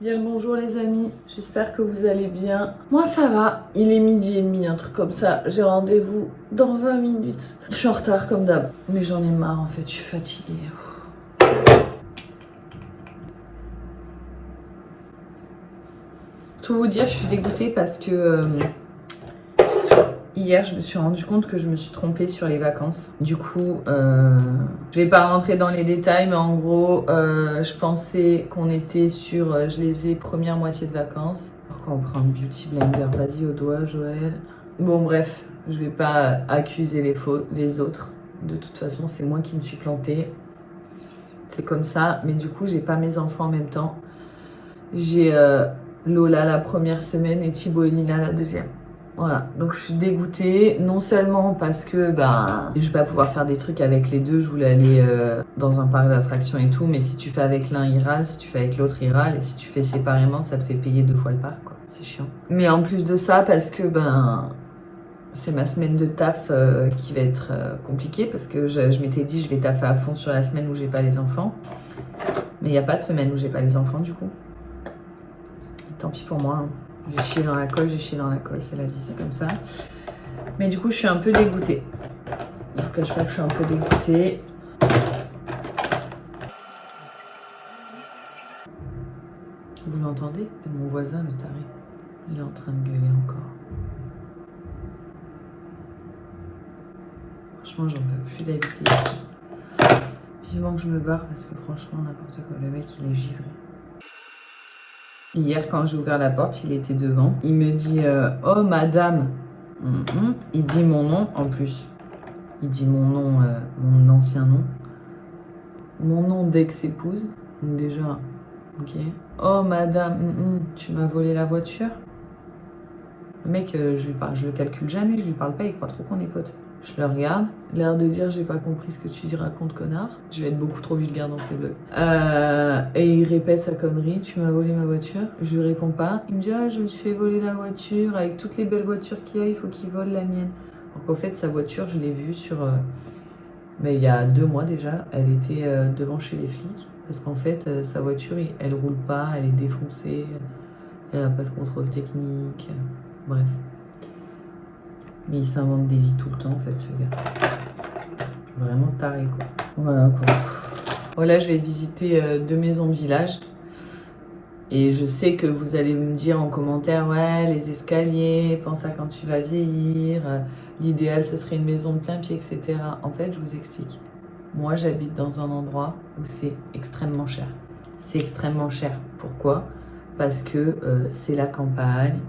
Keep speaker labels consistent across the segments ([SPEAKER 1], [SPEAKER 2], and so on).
[SPEAKER 1] Bien le bonjour les amis, j'espère que vous allez bien. Moi ça va, il est 12h30, un truc comme ça. J'ai rendez-vous dans 20 minutes. Je suis en retard comme d'hab, mais j'en ai marre en fait, je suis fatiguée. Tout vous dire, je suis dégoûtée parce que hier je me suis rendu compte que je me suis trompée sur les vacances. Du coup, je vais pas rentrer dans les détails, mais en gros, je pensais qu'on était sur, je les ai première moitié de vacances. Pourquoi on prend un beauty blender? Vas-y au doigt, Joël. Bon bref, je vais pas accuser les autres. De toute façon, c'est moi qui me suis plantée. C'est comme ça, mais du coup, j'ai pas mes enfants en même temps. J'ai Lola la première semaine et Thibaut et Lina la deuxième. Voilà, donc je suis dégoûtée, non seulement parce que je vais pas pouvoir faire des trucs avec les deux, je voulais aller dans un parc d'attractions et tout, mais si tu fais avec l'un, il râle, si tu fais avec l'autre, il râle, et si tu fais séparément, ça te fait payer 2 fois le parc, quoi. C'est chiant. Mais en plus de ça, parce que c'est ma semaine de taf qui va être compliquée, parce que je m'étais dit je vais taffer à fond sur la semaine où j'ai pas les enfants, mais il n'y a pas de semaine où j'ai pas les enfants du coup. Tant pis pour moi, hein. J'ai chié dans la colle, c'est la vie, c'est comme ça. Mais du coup, je suis un peu dégoûtée. Je vous cache pas que je suis un peu dégoûtée. Vous l'entendez? C'est mon voisin, le taré. Il est en train de gueuler encore. Franchement, j'en peux plus d'habiter ici. Vivement que je me barre parce que franchement, n'importe quoi. Le mec, il est givré. Hier, quand j'ai ouvert la porte, il était devant. Il me dit oh madame. Il dit mon nom en plus. Il dit mon nom, mon ancien nom. Mon nom d'ex-épouse. Donc déjà, ok. Oh madame, tu m'as volé la voiture. Le mec, je le calcule jamais, je lui parle pas, il croit trop qu'on est potes. Je le regarde, l'air de dire j'ai pas compris ce que tu racontes, connard. Je vais être beaucoup trop vulgaire dans ces vlogs. Et il répète sa connerie, tu m'as volé ma voiture. Je lui réponds pas. Il me dit je me suis fait voler la voiture, avec toutes les belles voitures qu'il y a, il faut qu'il vole la mienne. Alors qu'en fait sa voiture je l'ai vue sur mais il y a 2 mois déjà, elle était devant chez les flics. Parce qu'en fait sa voiture elle roule pas, elle est défoncée, elle a pas de contrôle technique, bref. Mais il s'invente des vies tout le temps, en fait, ce gars. Vraiment taré, quoi. Voilà, quoi. Voilà, je vais visiter 2 maisons de village. Et je sais que vous allez me dire en commentaire, ouais, les escaliers, pense à quand tu vas vieillir, l'idéal, ce serait une maison de plein pied, etc. En fait, je vous explique. Moi, j'habite dans un endroit où c'est extrêmement cher. C'est extrêmement cher. Pourquoi? Parce que c'est la campagne,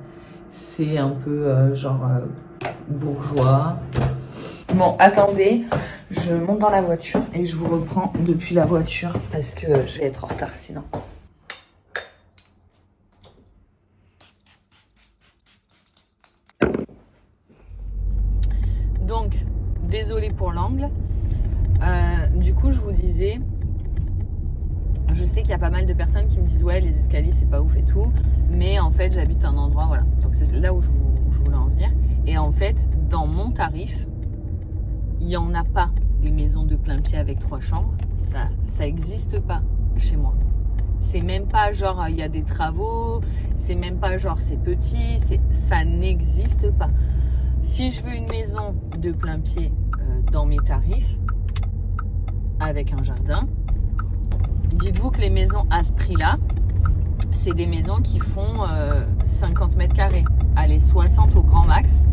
[SPEAKER 1] c'est un peu bourgeois. Bon, attendez, je monte dans la voiture et je vous reprends depuis la voiture parce que je vais être en retard sinon. Donc, désolée pour l'angle. Du coup, je vous disais, je sais qu'il y a pas mal de personnes qui me disent ouais, les escaliers c'est pas ouf et tout, mais en fait j'habite un endroit, voilà. Donc c'est là où je voulais en venir. Et en fait, dans mon tarif, il n'y en a pas des maisons de plein pied avec 3 chambres. Ça existe pas chez moi. C'est même pas genre il y a des travaux, c'est même pas genre c'est petit, ça n'existe pas. Si je veux une maison de plein pied dans mes tarifs, avec un jardin, dites-vous que les maisons à ce prix-là, c'est des maisons qui font 50 mètres carrés. Allez, 60 au grand max,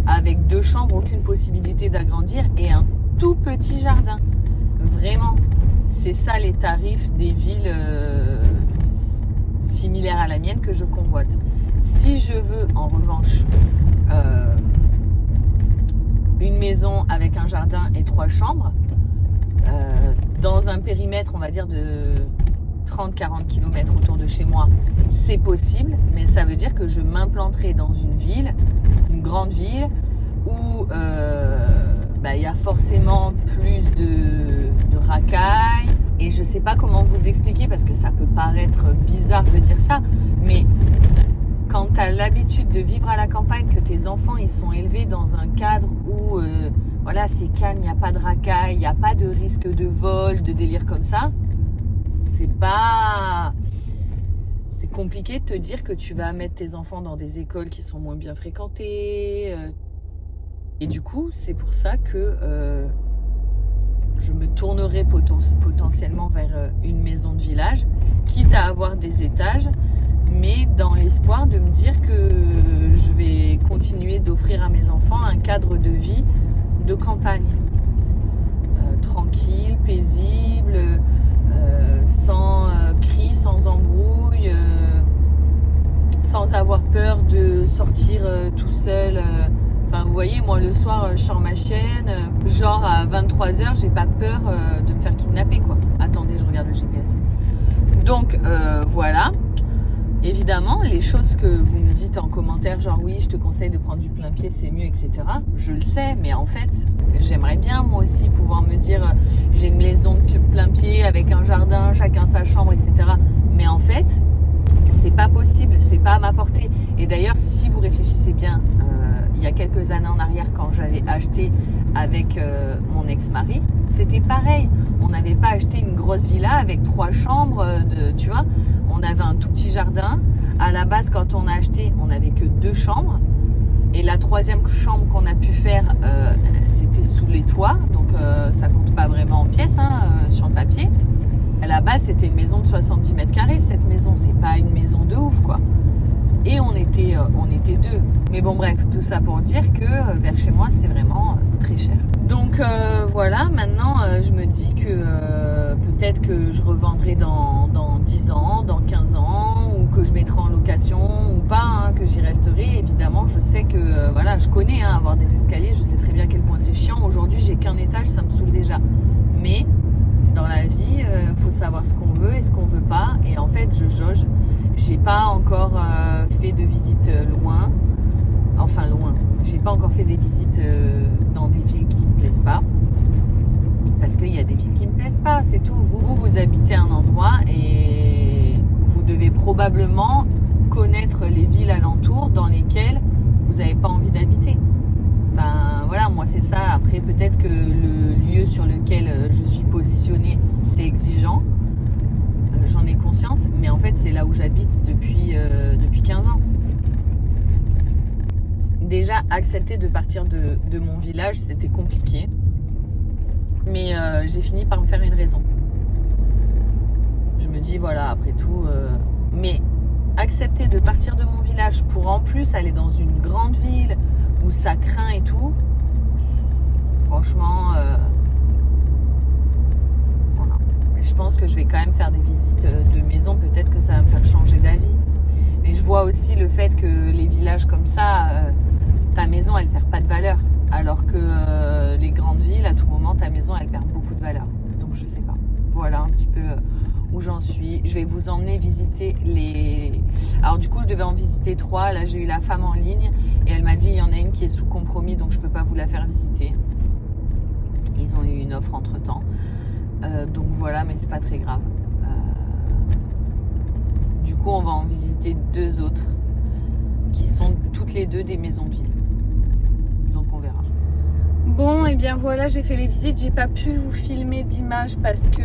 [SPEAKER 1] avec 2 chambres, aucune possibilité d'agrandir et un tout petit jardin. Vraiment, c'est ça les tarifs des villes similaires à la mienne que je convoite. Si je veux, en revanche, une maison avec un jardin et 3 chambres, dans un périmètre, on va dire, de 30-40 km autour de chez moi, c'est possible, mais ça veut dire que je m'implanterai dans une ville, une grande ville, où il y a forcément plus de racailles, et je sais pas comment vous expliquer, parce que ça peut paraître bizarre de dire ça, mais quand tu as l'habitude de vivre à la campagne, que tes enfants ils sont élevés dans un cadre où voilà, c'est calme, il n'y a pas de racailles, il n'y a pas de risque de vol, de délire comme ça, c'est pas compliqué de te dire que tu vas mettre tes enfants dans des écoles qui sont moins bien fréquentées. Et du coup, c'est pour ça que je me tournerai potentiellement vers une maison de village, quitte à avoir des étages, mais dans l'espoir de me dire que je vais continuer d'offrir à mes enfants un cadre de vie de campagne. Tranquille, paisible, sans cris, sans embrouille, sans avoir peur de sortir tout seul. Enfin, vous voyez, moi le soir, je sors ma chaîne, genre à 23h, j'ai pas peur de me faire kidnapper, quoi. Attendez, je regarde le GPS. Donc, voilà. Évidemment, les choses que vous me dites en commentaire, genre oui, je te conseille de prendre du plein pied, c'est mieux, etc. Je le sais, mais en fait, j'aimerais bien moi aussi pouvoir me dire j'ai une maison de plein pied avec un jardin, chacun sa chambre, etc. Mais en fait, c'est pas possible, c'est pas à ma portée. Et d'ailleurs, si vous réfléchissez bien, il y a quelques années en arrière, quand j'avais acheté avec mon ex-mari, c'était pareil. On n'avait pas acheté une grosse villa avec 3 chambres, tu vois. On avait un tout petit jardin. À la base, quand on a acheté, on n'avait que 2 chambres. Et la 3e chambre qu'on a pu faire, c'était sous les toits. Donc, ça compte pas vraiment en pièces, sur le papier. À la base, c'était une maison de 70 mètres carrés. Cette maison, c'est pas une maison de ouf, quoi. Et on était 2. Mais bon, bref, tout ça pour dire que vers chez moi, c'est vraiment très cher. Donc voilà, maintenant, je me dis que peut-être que je revendrai dans 10 ans, dans 15 ans, ou que je mettrai en location, ou pas, que j'y resterai. Évidemment, je sais que, voilà, je connais avoir des escaliers, je sais très bien à quel point c'est chiant. Aujourd'hui, j'ai qu'un étage, ça me saoule déjà. Mais dans la vie, faut savoir ce qu'on veut et ce qu'on veut pas. Et en fait, je jauge. J'ai pas encore fait de visite loin. Enfin, loin. J'ai pas encore fait des visites dans des villes qui me plaisent pas. Parce qu'il y a des villes qui me plaisent pas, c'est tout. Vous habitez un endroit et vous devez probablement connaître les villes alentours dans lesquelles vous n'avez pas envie d'habiter. Ben voilà, moi c'est ça. Après, peut-être que le lieu sur lequel je suis positionnée, c'est exigeant. J'en ai conscience, mais en fait, c'est là où j'habite depuis 15 ans. Déjà, accepter de partir de mon village, c'était compliqué. Mais j'ai fini par me faire une raison. Je me dis, voilà, après tout... Mais accepter de partir de mon village pour en plus aller dans une grande ville où ça craint et tout, franchement... voilà. Je pense que je vais quand même faire des visites de maison. Peut-être que ça va me faire changer d'avis. Mais je vois aussi le fait que les villages comme ça... ta maison, elle perd pas de valeur. Alors que les grandes villes, à tout moment, ta maison, elle perd beaucoup de valeur. Donc, je sais pas. Voilà un petit peu où j'en suis. Je vais vous emmener visiter les... Alors, du coup, je devais en visiter 3. Là, j'ai eu la femme en ligne. Et elle m'a dit, il y en a une qui est sous compromis, donc je peux pas vous la faire visiter. Ils ont eu une offre entre-temps. Donc, voilà, mais c'est pas très grave. Du coup, on va en visiter 2 autres qui sont toutes les 2 des maisons-villes. Donc on verra. Bon, et bien voilà, j'ai fait les visites. J'ai pas pu vous filmer d'images parce que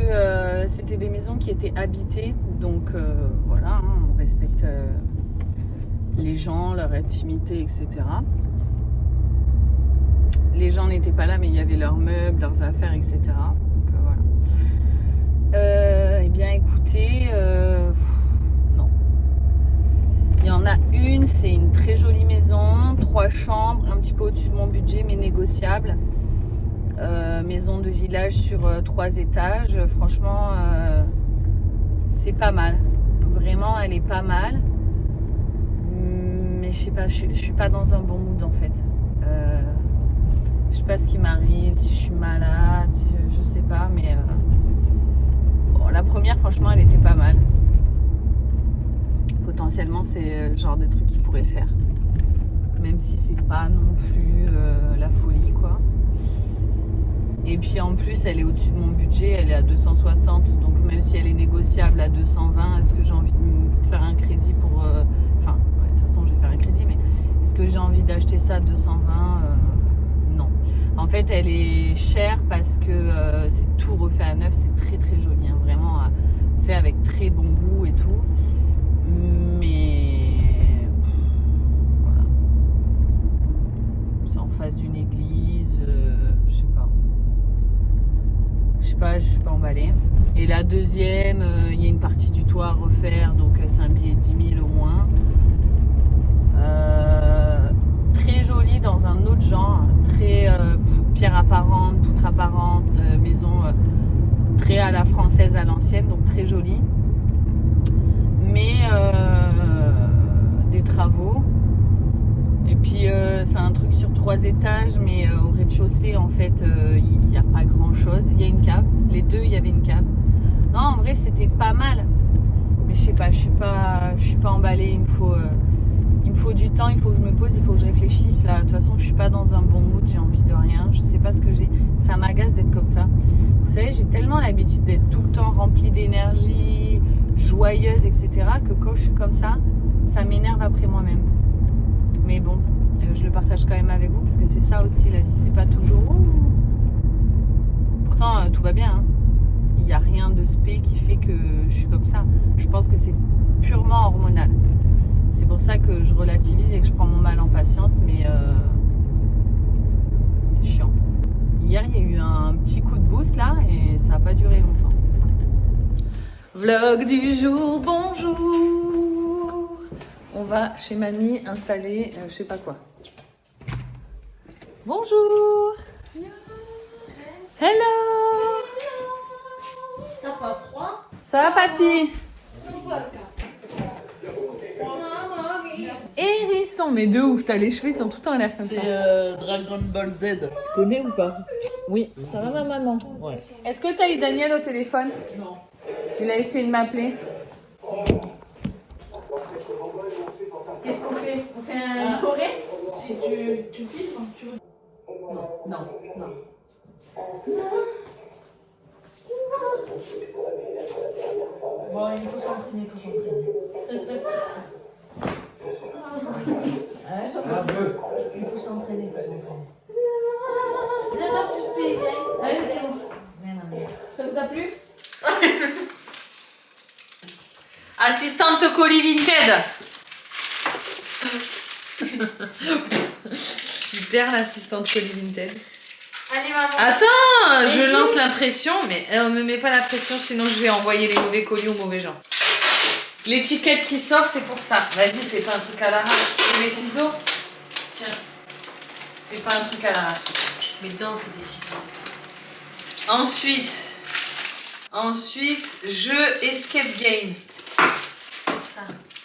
[SPEAKER 1] c'était des maisons qui étaient habitées. Donc voilà, on respecte les gens, leur intimité, etc. Les gens n'étaient pas là, mais il y avait leurs meubles, leurs affaires, etc. Donc voilà. Eh bien écoutez... Il y en a une, c'est une très jolie maison, 3 chambres, un petit peu au-dessus de mon budget, mais négociable. Maison de village sur 3 étages. Franchement, c'est pas mal. Vraiment, elle est pas mal. Mais je sais pas, je suis pas dans un bon mood en fait. Je sais pas ce qui m'arrive, si je suis malade, si je sais pas, mais bon, la première, franchement, elle était pas mal. Potentiellement, c'est le genre de truc qu'il pourrait faire. Même si c'est pas non plus la folie, quoi. Et puis en plus, elle est au-dessus de mon budget, elle est à 260. Donc même si elle est négociable à 220, est-ce que j'ai envie de faire un crédit pour... Enfin, ouais, de toute façon, je vais faire un crédit, mais est-ce que j'ai envie d'acheter ça à 220 Non. En fait, elle est chère parce que c'est tout refait à neuf. C'est très très joli, hein, vraiment fait avec très bon goût et tout. transparente, poutre apparente, maison très à la française, à l'ancienne, donc très jolie. Mais des travaux. Et puis c'est un truc sur 3 étages, mais au rez-de-chaussée en fait il n'y a pas grand chose. Il y a une cave, les deux il y avait une cave. Non, en vrai c'était pas mal. Mais je sais pas, je suis pas emballée. Il me faut du temps, il faut que je me pose, il faut que je réfléchisse là. De toute façon je suis pas dans un bon mood, j'ai envie de rien. Je sais pas ce que j'ai. Ça m'agace d'être comme ça. Vous savez, j'ai tellement l'habitude d'être tout le temps remplie d'énergie, joyeuse, etc. que quand je suis comme ça m'énerve après moi-même. Mais bon, je le partage quand même avec vous parce que c'est ça aussi la vie, c'est pas toujours ouh. Pourtant tout va bien, hein. Il n'y a rien de spé qui fait que je suis comme ça. Je pense que c'est purement hormonal. C'est pour ça que je relativise et que je prends mon mal en patience, mais c'est chiant. Hier, il y a eu un petit coup de boost là et ça n'a pas duré longtemps. Vlog du jour, bonjour. On va chez mamie installer je sais pas quoi. Bonjour. Hello.
[SPEAKER 2] T'as pas froid?
[SPEAKER 1] Ça va papy? Hérisson, mais de ouf, t'as les cheveux, ils sont tout le temps à l'air comme ça.
[SPEAKER 2] C'est Dragon Ball Z. Tu connais ou pas?
[SPEAKER 1] Oui, ça va ma maman?
[SPEAKER 2] Ouais.
[SPEAKER 1] Est-ce que t'as eu Daniel au téléphone?
[SPEAKER 2] Non.
[SPEAKER 1] Il a essayé de m'appeler. Qu'est-ce qu'on fait? On fait un choré?
[SPEAKER 2] Si tu filmes, tu veux.
[SPEAKER 1] Non.
[SPEAKER 2] Bon, il faut s'entraîner, Il faut s'entraîner. Allez, c'est bon.
[SPEAKER 1] Ça vous a plu? Assistante colis Vinted. Super l'assistante colis Vinted.
[SPEAKER 2] Allez, maman.
[SPEAKER 1] Attends, je lance la pression, mais on me met pas la pression, sinon je vais envoyer les mauvais colis aux mauvais gens. L'étiquette qui sort, c'est pour ça. Vas-y, fais pas un truc à l'arrache. Les ciseaux. Tiens. Fais pas un truc à l'arrache.
[SPEAKER 2] Mes dents, c'est des ciseaux.
[SPEAKER 1] Ensuite, jeu Escape Game.
[SPEAKER 2] Ça.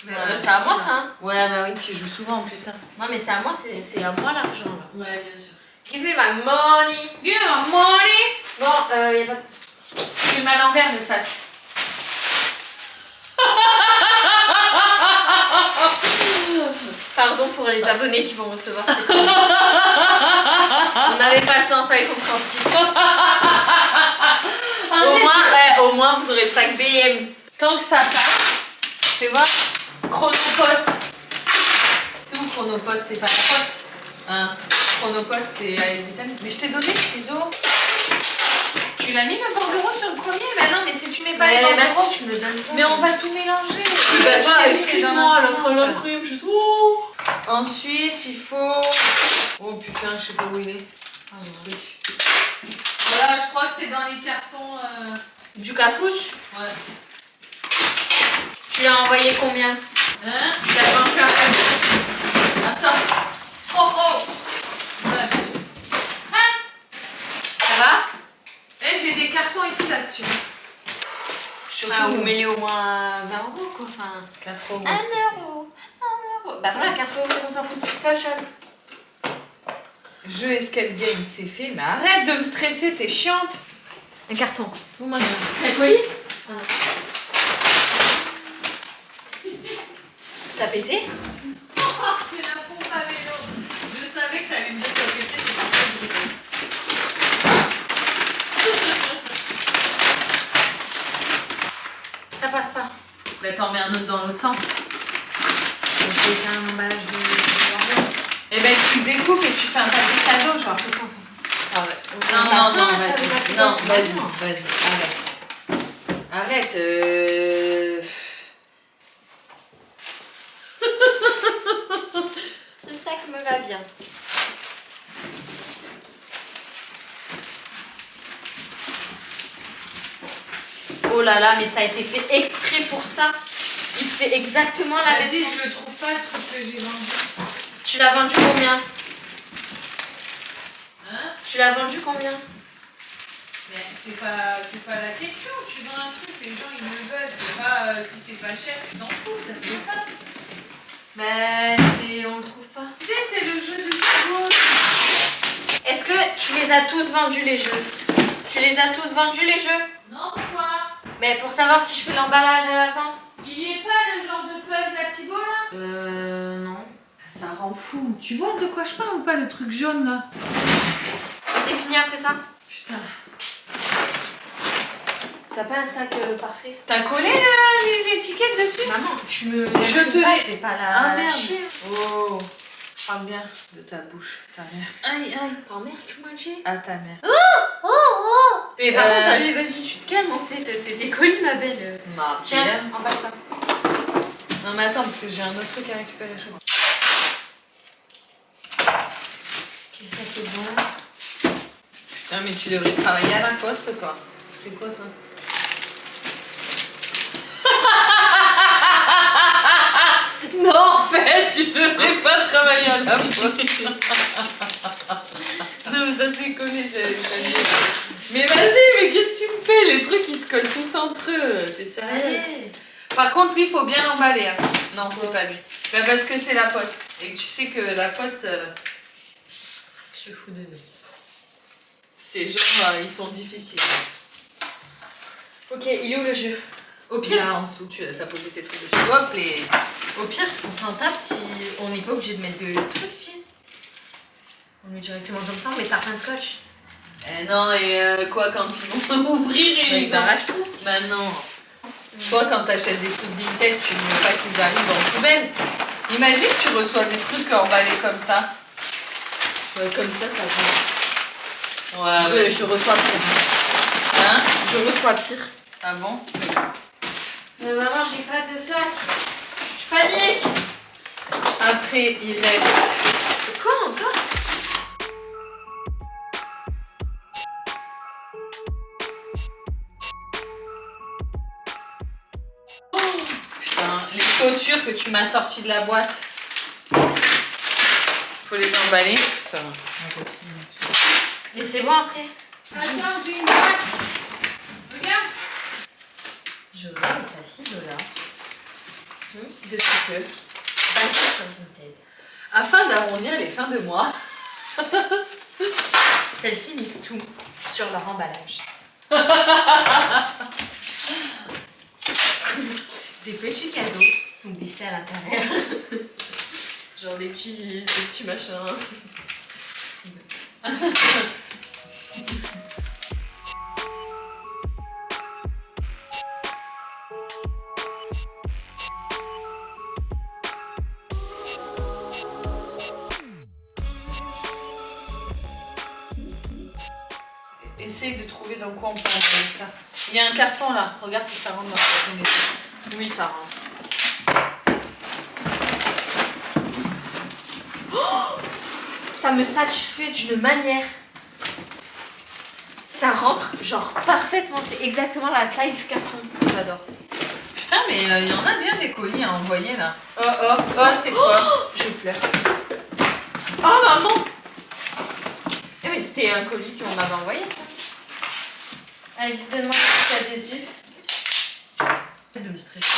[SPEAKER 1] Ouais.
[SPEAKER 2] C'est à moi, ça, hein?
[SPEAKER 1] Ouais, bah oui, tu joues souvent en plus. Hein.
[SPEAKER 2] Non, mais c'est à moi, c'est à moi l'argent, là.
[SPEAKER 1] Ouais, bien sûr.
[SPEAKER 2] Give me my money.
[SPEAKER 1] Give me my money.
[SPEAKER 2] Bon, y a pas.
[SPEAKER 1] Tu le mets à l'envers le sac.
[SPEAKER 2] Pardon pour les abonnés qui vont recevoir ces colis. On n'avait pas le temps, ça est compréhensible. Au moins, vous aurez le sac BM.
[SPEAKER 1] Tant que ça passe, fais voir. Chronopost. C'est où Chronopost? C'est pas la poste. Hein. Chronopost, c'est AS Vitam. Mais je t'ai donné le ciseau. Tu l'as mis le bordereau sur le premier? Bah non, mais si tu mets pas les bordereaux.
[SPEAKER 2] Merci, tu me le donnes pas.
[SPEAKER 1] Mais on va tout mélanger.
[SPEAKER 2] Excuse-moi, l'autre l'imprime, je suis trop.
[SPEAKER 1] Ensuite, il faut. Oh putain, je sais pas où il est. Ah, mon truc. Voilà, je crois que c'est dans les cartons.
[SPEAKER 2] Du cafouche.
[SPEAKER 1] Ouais.
[SPEAKER 2] Tu l'as envoyé combien?
[SPEAKER 1] Hein?
[SPEAKER 2] Tu l'as vendu à combien?
[SPEAKER 1] Attends. Oh oh! Ouais. Hein?
[SPEAKER 2] Ça va?
[SPEAKER 1] Eh, j'ai des cartons et tout là, si tu veux.
[SPEAKER 2] Ah, vous mettez au moins 20 € quoi. Enfin,
[SPEAKER 1] 4 euros.
[SPEAKER 2] 1 euro. 1 euro. Bah voilà, 4 € on s'en fout. Quelle chose?
[SPEAKER 1] Jeu Escape Game, c'est fait, mais arrête de me stresser, t'es chiante.
[SPEAKER 2] Un carton. Vous mangez. C'est un colis? T'as pété?
[SPEAKER 1] C'est la pompe à vélo. Je savais que ça allait me dire que t'as pété, c'est pour ça que je rigole.
[SPEAKER 2] Ça passe pas.
[SPEAKER 1] Bah t'en mets un autre dans l'autre sens.
[SPEAKER 2] Je vais faire un emballage de jambon.
[SPEAKER 1] Eh ben tu découpes et tu fais un papier cadeau, genre.
[SPEAKER 2] Ça, on s'en fout.
[SPEAKER 1] Ah ouais.
[SPEAKER 2] Non,
[SPEAKER 1] vas-y. Non, vas-y, arrête. Arrête,
[SPEAKER 2] Ce sac me va bien. Oh là là, mais ça a été fait exprès pour ça. Il fait exactement la même
[SPEAKER 1] Vas-y,
[SPEAKER 2] chose.
[SPEAKER 1] je le trouve pas le truc que j'ai vendu.
[SPEAKER 2] Tu l'as vendu combien?
[SPEAKER 1] Hein?
[SPEAKER 2] Tu l'as vendu combien?
[SPEAKER 3] Mais c'est pas la question. Tu vends un truc, les gens ils le veulent. C'est pas si c'est pas cher, tu t'en fous, ça se fait pas.
[SPEAKER 2] Mais on le trouve pas.
[SPEAKER 3] Tu sais, c'est le jeu de Thibaut.
[SPEAKER 2] Est-ce que tu les as tous vendus les jeux? Tu les as tous vendus les jeux?
[SPEAKER 3] Non, pourquoi?
[SPEAKER 2] Mais pour savoir si je fais l'emballage à l'avance.
[SPEAKER 3] Il y est pas le genre de puzzle à Thibaut là?
[SPEAKER 2] Non.
[SPEAKER 3] Ça rend fou. Tu vois de quoi je parle ou pas, le truc jaune là?
[SPEAKER 2] Et c'est fini après ça?
[SPEAKER 3] Putain.
[SPEAKER 2] T'as pas un sac parfait?
[SPEAKER 3] T'as collé l'étiquette dessus?
[SPEAKER 2] Maman, tu me...
[SPEAKER 3] Je te l'ai...
[SPEAKER 2] C'est pas la...
[SPEAKER 3] Ah
[SPEAKER 2] la
[SPEAKER 3] merde.
[SPEAKER 2] chier.
[SPEAKER 3] Oh. Parle bien de ta bouche, ta mère.
[SPEAKER 2] Aïe, aïe. Ta mère, tu m'as dit?
[SPEAKER 3] Ah, ta mère.
[SPEAKER 2] Mais par contre, allez, vas-y, tu te calmes en fait. C'est tes colis, ma belle.
[SPEAKER 3] Ma
[SPEAKER 2] Tiens, emballe ça.
[SPEAKER 3] Non mais attends, parce que j'ai un autre truc à récupérer chez moi.
[SPEAKER 2] Ok, ça c'est bon.
[SPEAKER 3] Putain, mais tu devrais travailler à la poste, toi. C'est quoi, ça? Non, en fait, tu devrais pas travailler à la poste. Non, mais ça s'est collé, j'avais pas dit. Mais vas-y, mais qu'est-ce que tu me fais? Les trucs, ils se collent tous entre eux. T'es sérieux?
[SPEAKER 2] Allez.
[SPEAKER 3] Par contre, lui, il faut bien l'emballer. Hein. Non, c'est pas lui. Bah, parce que c'est la poste. Et que tu sais que la poste... Je fous de nous. Ces gens, ils sont difficiles.
[SPEAKER 2] Ok, il est où le jeu?
[SPEAKER 3] Au pire, là, en dessous, tu as posé tes trucs dessus. Hop, les...
[SPEAKER 2] Au pire, on s'en tape si on n'est pas obligé de mettre de trucs si. On met directement comme ça, on met tarpin scotch.
[SPEAKER 3] non, et quoi, quand ils vont ouvrir et
[SPEAKER 2] Ils arrachent tout.
[SPEAKER 3] Bah non. Toi, quand t'achètes des trucs vintage, tu ne veux pas qu'ils arrivent en poubelle. Imagine que tu reçois des trucs emballés comme ça.
[SPEAKER 2] Ouais, comme ça va.
[SPEAKER 3] Ouais,
[SPEAKER 2] Je reçois pire.
[SPEAKER 3] Hein?
[SPEAKER 2] Je reçois pire.
[SPEAKER 3] Ah bon?
[SPEAKER 2] Mais maman, j'ai pas de sac. Je panique.
[SPEAKER 3] Après, il reste...
[SPEAKER 2] Quoi encore?
[SPEAKER 3] Putain, les chaussures que tu m'as sorties de la boîte. Faut les emballer. Putain.
[SPEAKER 2] Mais c'est bon après.
[SPEAKER 3] Attends, j'ai une boîte. Regarde.
[SPEAKER 2] Jola et sa fille Lola sont depuis peu bâties sur Vinted.
[SPEAKER 3] Afin d'arrondir les fins de mois.
[SPEAKER 2] Celles-ci misent tout sur leur emballage. Des petits cadeaux sont glissés à l'intérieur. Genre des petits machins.
[SPEAKER 3] Essaye de trouver dans quoi on peut emballer ça. Il y a un carton là. Regarde si ça rentre dans le carton. Oui, ça rentre.
[SPEAKER 2] Ça me satisfait d'une manière. Ça rentre genre parfaitement. C'est exactement la taille du carton. J'adore.
[SPEAKER 3] Putain, mais il y en a bien des colis à envoyer là. Oh, c'est quoi?
[SPEAKER 2] Je pleure. Oh maman! Eh mais c'était un colis qu'on m'avait envoyé ça. Allez, vite donne-moi un petit adhésif.
[SPEAKER 3] De me stresser.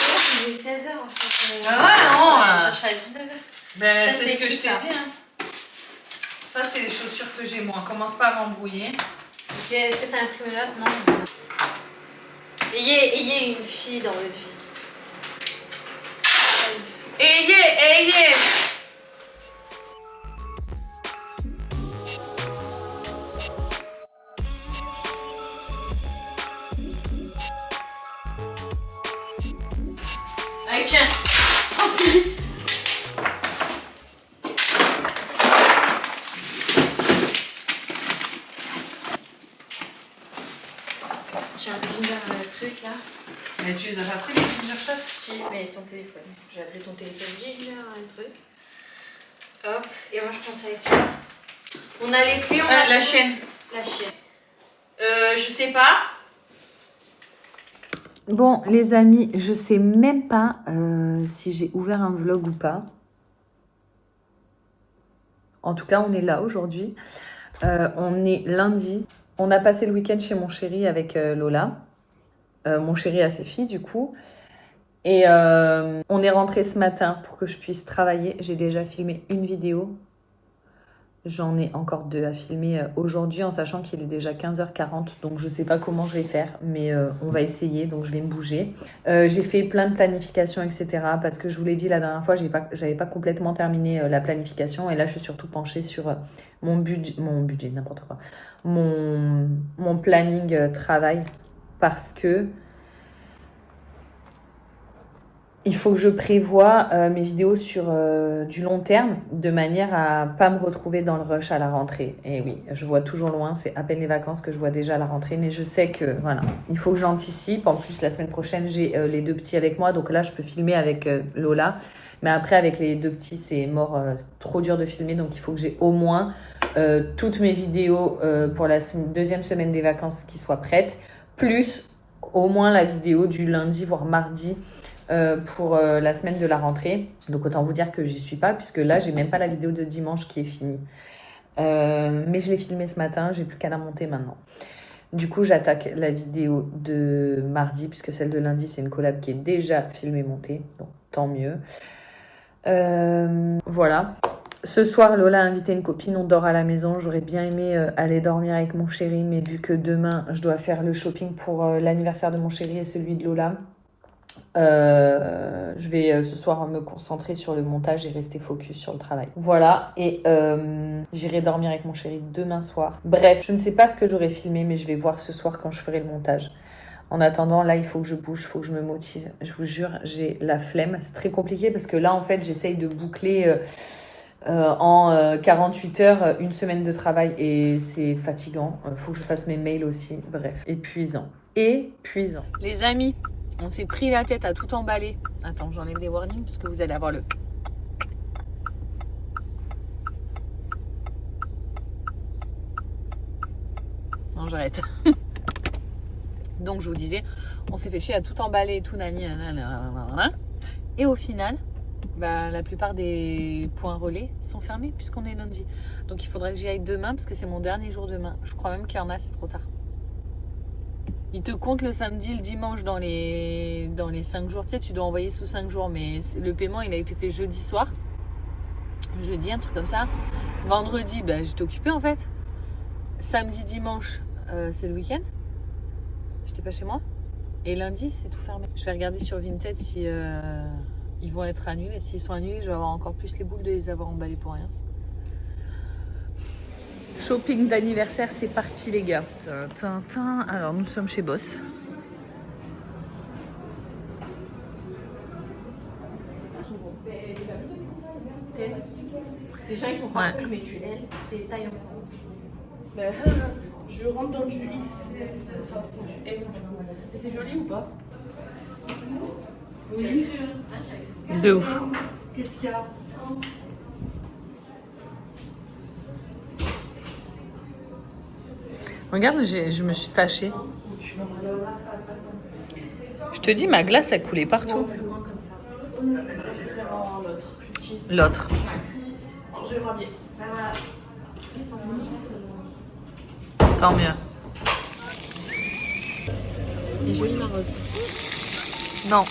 [SPEAKER 2] J'ai 16h en fait.
[SPEAKER 3] Ah ouais, non,
[SPEAKER 2] Je cherche à 19h.
[SPEAKER 3] Ben,
[SPEAKER 2] Ça,
[SPEAKER 3] c'est
[SPEAKER 2] c'est
[SPEAKER 3] ce que
[SPEAKER 2] qui,
[SPEAKER 3] je t'ai
[SPEAKER 2] ça
[SPEAKER 3] dit. Hein. Ça, c'est les chaussures que j'ai moi. Commence pas à m'embrouiller.
[SPEAKER 2] Ok, est-ce que t'as imprimé l'autre? Non. Ayez une fille dans votre vie.
[SPEAKER 3] Ayez!
[SPEAKER 2] Allez, tiens. J'ai un ginger truc là.
[SPEAKER 3] Mais tu les as pas pris les ginger shots?
[SPEAKER 2] Si, mais ton téléphone. J'ai appelé ton téléphone ginger un truc. Hop, et moi je pense avec ça. On a les clés, on a
[SPEAKER 3] La
[SPEAKER 2] tout.
[SPEAKER 3] chienne.
[SPEAKER 2] La chienne. Je sais pas.
[SPEAKER 1] Bon, les amis, je sais même pas si j'ai ouvert un vlog ou pas. En tout cas, on est là aujourd'hui. On est lundi. On a passé le week-end chez mon chéri avec Lola. Mon chéri a ses filles du coup. Et on est rentré ce matin pour que je puisse travailler. J'ai déjà filmé une vidéo. J'en ai encore 2 à filmer aujourd'hui en sachant qu'il est déjà 15h40. Donc je sais pas comment je vais faire, mais on va essayer. Donc je vais me bouger. J'ai fait plein de planifications, etc. Parce que je vous l'ai dit la dernière fois, j'avais pas complètement terminé la planification. Et là, je suis surtout penchée sur mon budget, n'importe quoi. Mon planning travail. Parce que il faut que je prévoie mes vidéos sur du long terme de manière à pas me retrouver dans le rush à la rentrée. Et oui, je vois toujours loin, c'est à peine les vacances que je vois déjà la rentrée, mais je sais que voilà, il faut que j'anticipe. En plus, la semaine prochaine, j'ai les 2 petits avec moi, donc là, je peux filmer avec Lola. Mais après, avec les 2 petits, c'est mort, c'est trop dur de filmer, donc il faut que j'ai au moins toutes mes vidéos pour la 2e semaine des vacances qui soient prêtes, plus au moins la vidéo du lundi, voire mardi, pour la semaine de la rentrée. Donc autant vous dire que j'y suis pas, puisque là j'ai même pas la vidéo de dimanche qui est finie. Mais je l'ai filmée ce matin, j'ai plus qu'à la monter maintenant. Du coup j'attaque la vidéo de mardi, puisque celle de lundi c'est une collab qui est déjà filmée, montée, donc tant mieux. Voilà. Ce soir, Lola a invité une copine, on dort à la maison. J'aurais bien aimé aller dormir avec mon chéri, mais vu que demain je dois faire le shopping pour l'anniversaire de mon chéri et celui de Lola, je vais ce soir me concentrer sur le montage et rester focus sur le travail. Voilà, et j'irai dormir avec mon chéri demain soir. Bref, je ne sais pas ce que j'aurai filmé, mais je vais voir ce soir quand je ferai le montage. En attendant, là, il faut que je bouge, il faut que je me motive. Je vous jure, j'ai la flemme. C'est très compliqué parce que là, en fait, j'essaye de boucler en 48 heures une semaine de travail et c'est fatigant. Il faut que je fasse mes mails aussi. Bref, épuisant. Épuisant. Les amis, on s'est pris la tête à tout emballer. Attends, j'enlève des warnings parce que vous allez avoir le... Non, j'arrête. Donc, je vous disais, on s'est fait chier à tout emballer et tout, nani. Et au final, bah, la plupart des points relais sont fermés puisqu'on est lundi. Donc, il faudrait que j'y aille demain parce que c'est mon dernier jour demain. Je crois même qu'il y en a, c'est trop tard. Il te compte le samedi, le dimanche dans les 5 jours. Tu sais, tu dois envoyer sous 5 jours, mais le paiement, il a été fait jeudi soir. Jeudi, un truc comme ça. Vendredi, bah, j'étais occupée en fait. Samedi, dimanche, c'est le week-end. J'étais pas chez moi. Et lundi, c'est tout fermé. Je vais regarder sur Vinted si ils vont être annulés. S'ils sont annulés, je vais avoir encore plus les boules de les avoir emballés pour rien. Shopping d'anniversaire, c'est parti les gars. Alors nous sommes chez Boss.
[SPEAKER 2] Les gens ils font croire que je mets du L, c'est taille en grand.
[SPEAKER 4] Ben, je rentre dans du X, enfin c'est du M. Et c'est joli ou pas? Oui.
[SPEAKER 1] De ouf.
[SPEAKER 4] Qu'est-ce qu'il y a?
[SPEAKER 1] Regarde, je me suis tachée. Je te dis, ma glace, elle coulait partout.
[SPEAKER 4] Plus grand comme ça. C'est vraiment l'autre, plus petit.
[SPEAKER 1] L'autre.
[SPEAKER 4] Bon, je vais me rhabiller.
[SPEAKER 1] Tant mieux.
[SPEAKER 2] Elle est jolie ma rose.
[SPEAKER 1] Non.